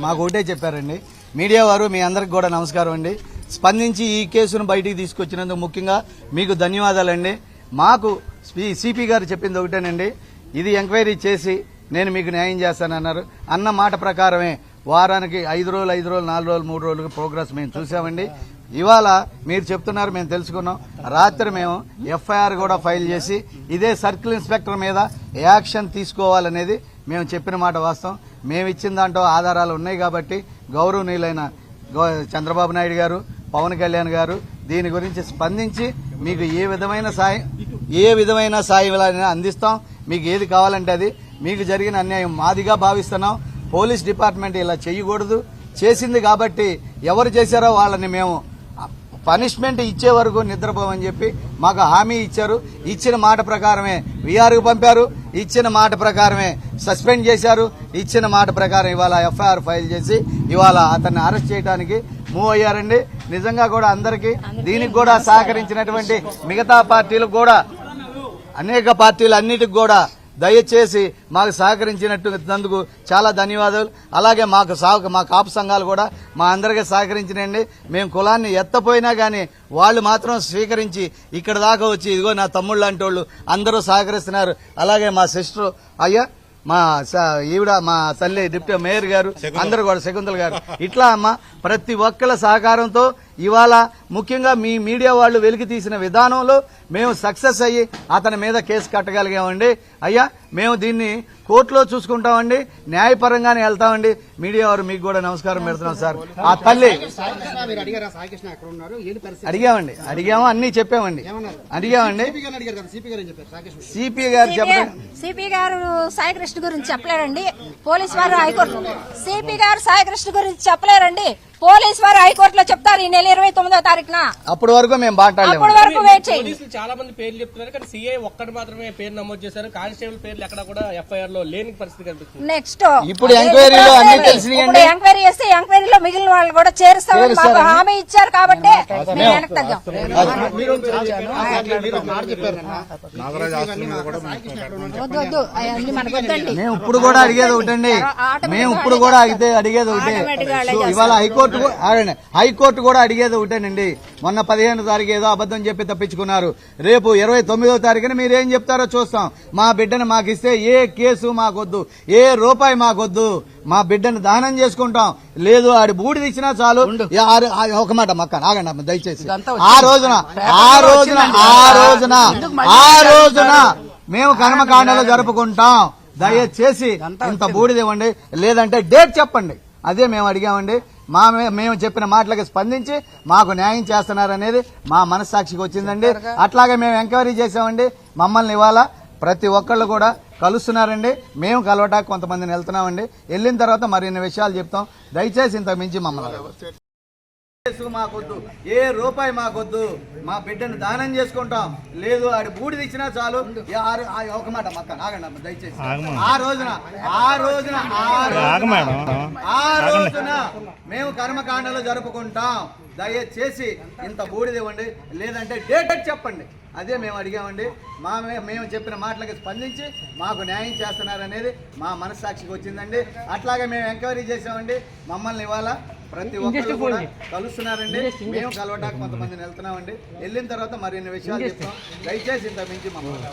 మాకు ఒకటే చెప్పారండి. మీడియా వారు మీ అందరికి కూడా నమస్కారం అండి. స్పందించి ఈ కేసును బయటికి తీసుకొచ్చినందుకు ముఖ్యంగా మీకు ధన్యవాదాలండి. మాకు సిపి గారు చెప్పింది ఒకటేనండి, ఇది ఎంక్వైరీ చేసి నేను మీకు న్యాయం చేస్తానన్నారు. అన్న మాట ప్రకారమే వారానికి 5 రోజులు 4 రోజులు 3 రోజులు ప్రోగ్రెస్ మేము చూసామండి. ఇవాళ మీరు చెప్తున్నారు, మేము తెలుసుకున్నాం. రాత్రి మేము ఎఫ్ఐఆర్ కూడా ఫైల్ చేసి ఇదే సర్కిల్ ఇన్స్పెక్టర్ మీద యాక్షన్ తీసుకోవాలనేది మేము చెప్పిన మాట వాస్తవం. మేము ఇచ్చిన దాంట్లో ఆధారాలు ఉన్నాయి కాబట్టి గౌరవనీయులైన చంద్రబాబు నాయుడు గారు, పవన్ కళ్యాణ్ గారు దీని గురించి స్పందించి మీకు ఏ విధమైన సాయం అందిస్తాం. మీకు ఏది కావాలంటే అది. మీకు జరిగిన అన్యాయం మాదిగా భావిస్తున్నాం. పోలీస్ డిపార్ట్మెంట్ ఇలా చేయకూడదు. చేసింది కాబట్టి ఎవరు చేశారో వాళ్ళని మేము పనిష్మెంట్ ఇచ్చే వరకు నిద్రపోమని చెప్పి మాకు హామీ ఇచ్చారు. ఇచ్చిన మాట ప్రకారమే వీఆర్కు పంపారు. ఇచ్చిన మాట ప్రకారమే సస్పెండ్ చేశారు. ఇచ్చిన మాట ప్రకారం ఇవాళ ఎఫ్ఐఆర్ ఫైల్ చేసి ఇవాళ అతన్ని అరెస్ట్ చేయడానికి మూవ్ అయ్యారండి. నిజంగా కూడా అందరికీ దీనికి కూడా సహకరించినటువంటి మిగతా పార్టీలకు కూడా, అనేక పార్టీలు అన్నిటికి కూడా దయచేసి మాకు సహకరించినందుకు చాలా ధన్యవాదాలు. అలాగే మా కాపు సంఘాలు కూడా మా అందరికీ సహకరించినండి. మేము కులాన్ని ఎత్తపోయినా కానీ వాళ్ళు మాత్రం స్వీకరించి ఇక్కడ దాకా వచ్చి ఇదిగో నా తమ్ముళ్ళు లాంటి వాళ్ళు అందరూ సహకరిస్తున్నారు. అలాగే మా సిస్టర్ అయ్యా, మా తల్లి డిప్యూటీ మేయర్ గారు అందరూ కూడా, శకుంతల గారు, ఇట్లా అమ్మ ప్రతి ఒక్కళ్ళ సహకారంతో ఇవాళ ముఖ్యంగా మీ మీడియా వాళ్ళు వెలికి తీసిన విధానంలో మేము సక్సెస్ అయ్యి అతని మీద కేసు కట్టగలిగామండి. అయ్యా, మేము దీన్ని కోర్టులో చూసుకుంటామండి, న్యాయపరంగానే వెళ్తామండి. మీడియా వారు మీకు కూడా నమస్కారం పెడుతున్నాం సార్. ఆ తల్లి అడిగాము, అన్ని చెప్పామండి, అడిగామండి. సిపి గారు చెప్పండి. సిపి గారు సాయి కృష్ణ గురించి చెప్పలేరండి. పోలీస్ వారు హైకోర్టు సిపి గారు సాయి కృష్ణ గురించి చెప్పలేరండి. పోలీస్ వారు హైకోర్టులో చెప్తారు ఈ నెల 29వ తారీఖున. అప్పటి వరకు మేము అప్పటి వరకు వెయిట్ చేయండి. చాలా మంది పేర్లు చెప్తున్నారు కానీ సిఐ ఒక్కటి మాత్రమే పేరు నమోదు చేశారు. కానిస్టేబుల్ పేర్లు ఎక్కడ కూడా ఎఫ్ఐఆర్ లో లేని పరిస్థితి కనిపిస్తుంది. నెక్స్ట్ ఇప్పుడు ఎంక్వైరీలో అన్ని తెలిసినాయండి. ఎంక్వైరీ చేస్తే ఎంక్వైరీలో మిగిలిన వాళ్ళు కూడా చేరుస్తామని మాకు హామీ ఇచ్చారు కాబట్టి మేము వెనక్కి తగ్గాం. వద్దు అన్ని మనకు వద్దండి. మేము ఇప్పుడు కూడా అడిగేది ఒకటండి, అడిగేది ఒకటే. ఇవాళ హైకోర్టు కూడా అడిగేది ఒకటేనండి. మొన్న 15వ తారీఖు ఏదో అబద్దం చెప్పి తప్పించుకున్నారు. రేపు 29వ తారీఖున మీరేం చెప్తారో చూస్తాం. మా బిడ్డను మాకిస్తే ఏ కేసు మాకొద్దు, ఏ రూపాయి మాకొద్దు. మా బిడ్డను దానం చేసుకుంటాం. లేదు ఆడి బూడిది ఇచ్చినా చాలు. ఒక మాట మక్క ఆగండి దయచేసి. ఆ రోజున మేము కర్మకాండలు జరుపుకుంటాం. దయచేసి ఇంత బూడిదివ్వండి, లేదంటే డేట్ చెప్పండి. అదే మేము అడిగామండి. మేము చెప్పిన మాటలకు స్పందించి మాకు న్యాయం చేస్తున్నారనేది మా మనస్సాక్షికి వచ్చిందండి. అట్లాగే మేము ఎంక్వైరీ చేసామండి. మమ్మల్ని ఇవాళ ప్రతి ఒక్కళ్ళు కూడా కలుస్తున్నారండి. మేము కలవటానికి కొంతమందిని వెళ్తున్నామండి. వెళ్ళిన తర్వాత మరిన్ని విషయాలు చెప్తాం. దయచేసి ఇంతకు మించి మమ్మల్ని మాకొద్దు, ఏ రూపాయి మాకొద్దు. మా బిడ్డను దానం చేసుకుంటాం. లేదు ఆడి బూడిది ఇచ్చినా చాలు. ఒక మాట మక్క ఆగండి దయచేసి. ఆ రోజున మేము కర్మకాండలు జరుపుకుంటాం. దయచేసి ఇంత బూడిది ఇవ్వండి, లేదంటే డేట్ చెప్పండి. అదే మేము అడిగామండి. మేము చెప్పిన మాటలకు స్పందించి మాకు న్యాయం చేస్తున్నారనేది మా మనస్సాక్షికి వచ్చిందండి. అట్లాగే మేము ఎంక్వైరీ చేసామండి. మమ్మల్ని ఇవాళ ప్రతి ఒక్కరు కూడా కలుస్తున్నారండి. మేము కలవటానికి కొంతమందిని వెళ్తున్నామండి. వెళ్ళిన తర్వాత మరిన్ని విషయాలు చెప్తాం. దయచేసి ఇంత మించి మమ్మల్ని